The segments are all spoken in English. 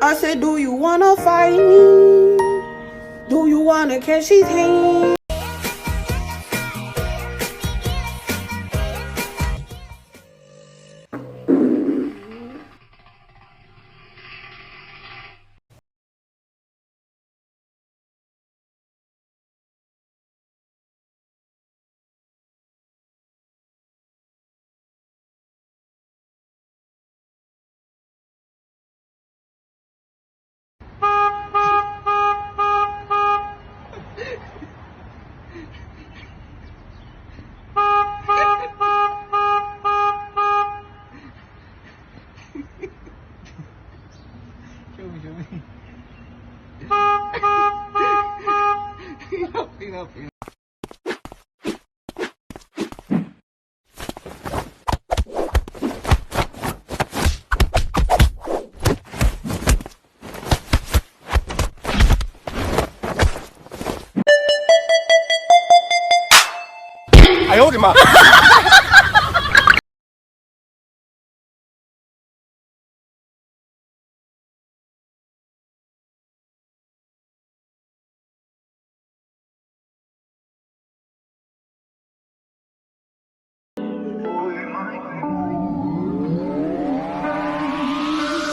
I said, do you wanna fight me? Do you wanna catch his hand?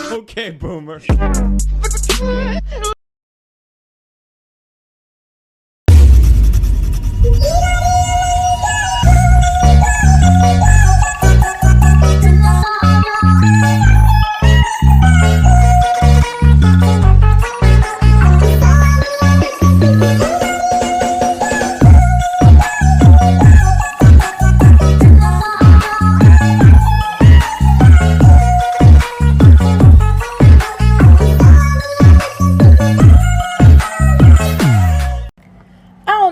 Okay, boomer.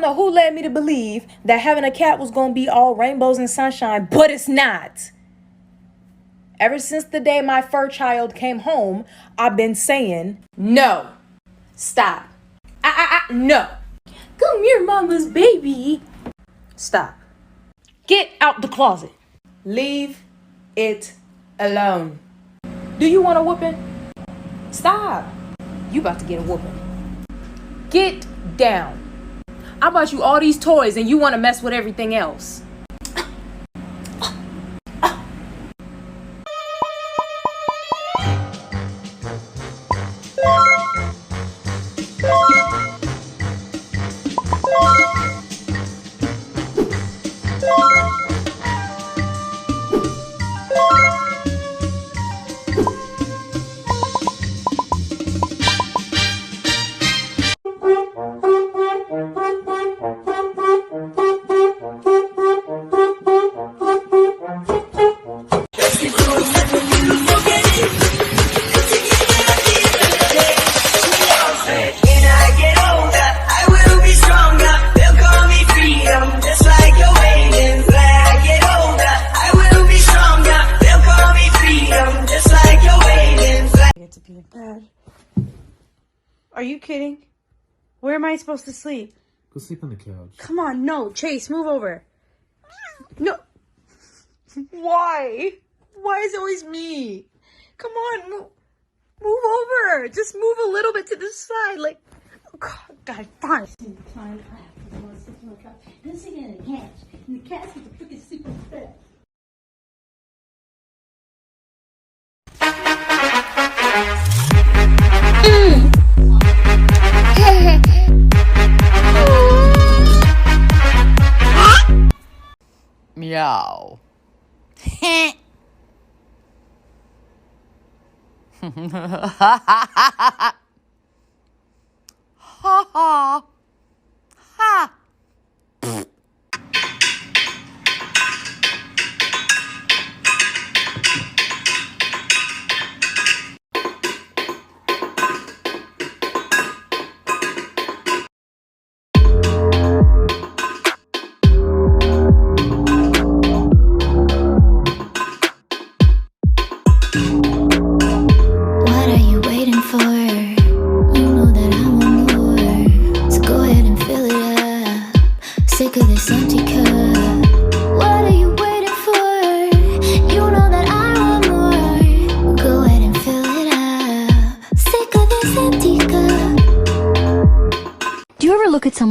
Who led me to believe that having a cat was going to be all rainbows and sunshine, but it's not. Ever since the day my fur child came home, I've been saying, no, stop, no. Come here, mama's baby. Stop. Get out the closet. Leave it alone. Do you want a whooping? Stop. You about to get a whooping. Get down. I bought you all these toys and you want to mess with everything else. Are you kidding? Where am I supposed to sleep? Go sleep on the couch. Come on, no. Chase, move over. No. Why? Why is it always me? Come on, move over. Just move a little bit to the side. Like, oh God, fine. Then sit in the couch. And the couch with the freaking super bed. Meow. Ha ha. Ha. What are you waiting for? You know that I want more. So go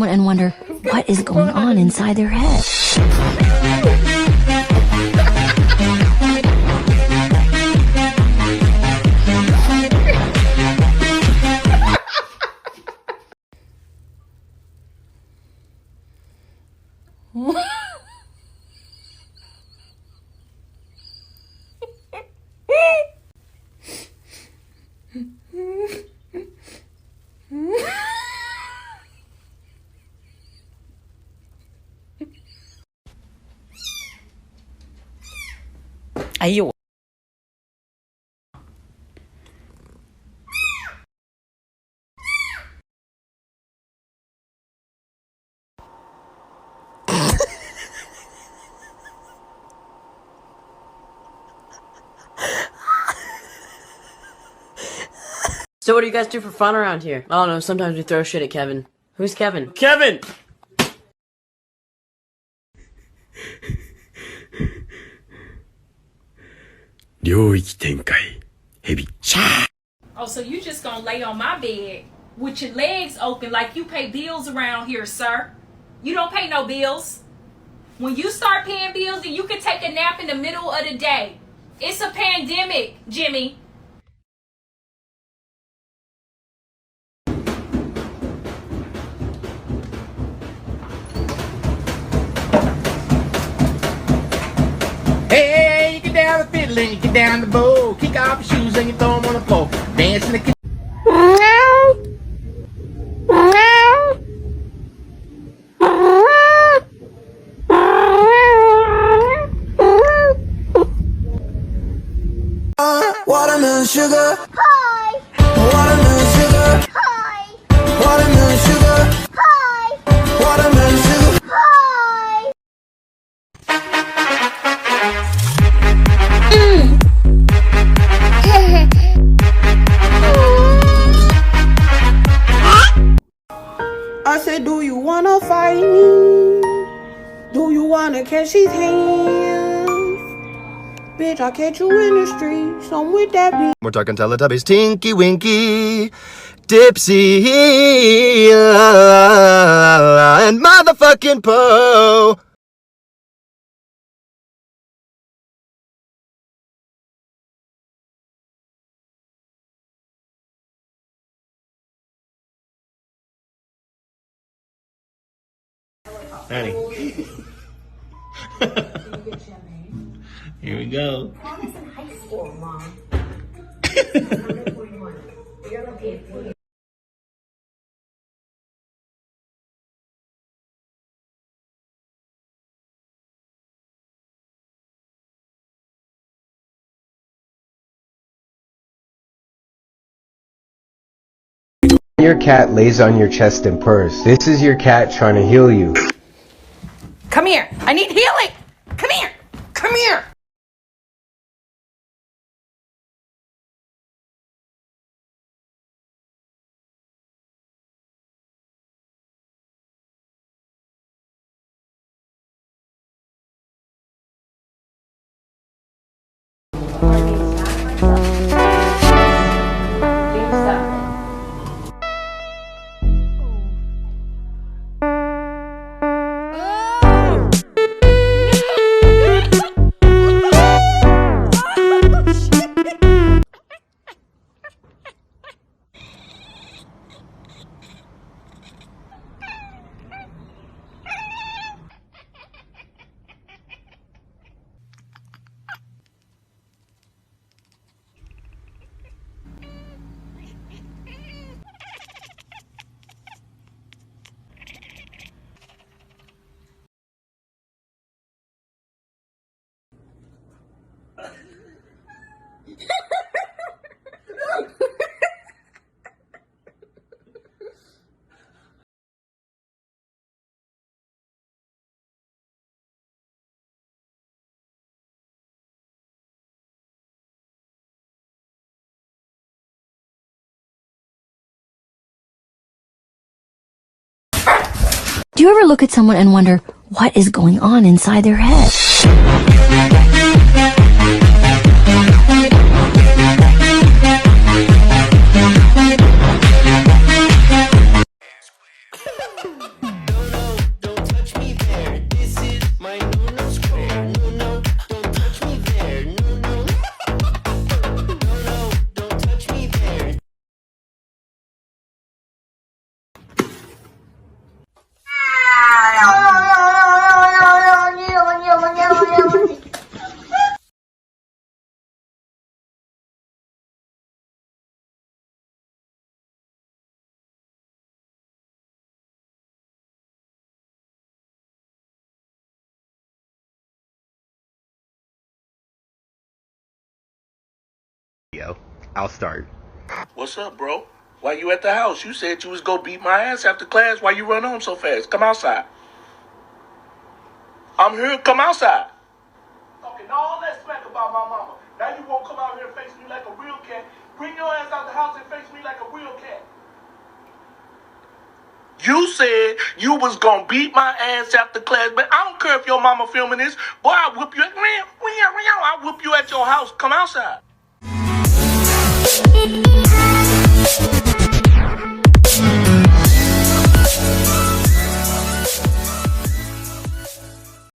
someone and wonder what is going on inside their head. Ayo. So what do you guys do for fun around here? I don't know, sometimes we throw shit at Kevin. Who's Kevin? Kevin! Oh, so you just gonna lay on my bed with your legs open like you pay bills around here, sir? You don't pay no bills. When you start paying bills, then you can take a nap in the middle of the day. It's a pandemic, Jimmy. Hey, you get down the fiddle and you get down the bow. Kick off your shoes and you throw them on the floor. Dance in the kitchen. Watermelon sugar. Hi. Watermelon sugar. Hi. Watermelon sugar. Hi. Watermelon sugar. Hi. I said, do you wanna fight me? Do you wanna catch these hands? Bitch, I'll catch you in the streets. I'm with that beat. We're talking Teletubbies. Tinky Winky, Dipsy, and motherfucking Poe. Honey. Here we go. Your cat lays on your chest and purrs. This is your cat trying to heal you. Come here. I need healing. Come here. Come here. Do you ever look at someone and wonder what is going on inside their head? Yo, I'll start. What's up, bro? Why you at the house? You said you was gonna beat my ass after class. Why you run home so fast? Come outside. I'm here. Come outside. Talking all that smack about my mama. Now you won't come out here and face me like a real cat. Bring your ass out the house and face me like a real cat. You said you was gonna beat my ass after class, but I don't care if your mama filming this. Boy, I'll whoop you. I'll whoop you at your house. Come outside.